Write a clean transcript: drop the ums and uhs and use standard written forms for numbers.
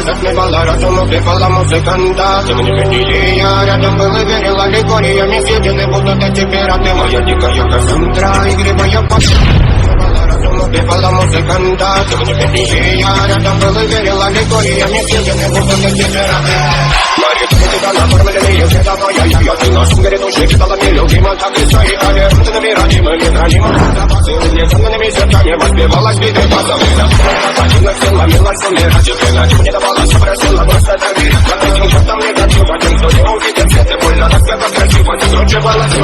затмевала разум, убивала музыканта. Ты мне видели, я рядом был и верила легориями съедены будут эти пираты. Моя дикая Кассандра, игривая убивала музыканта. Ты мне видели, я рядом был и верила легориями съедены будут эти пираты. Мария, ты всегда накормленные световая. Я ты наш грядущий кидалами любима, так и свои талерантными родимыми хранима. Запасы угнетенными сердцами воспевалась биты позовы. Противных сил ломилась умирать, и ты не давалась, просила просто доверить. Над этим чертом негатива, тем, кто не увидит свет и больно, так как красиво, ты круче баланс.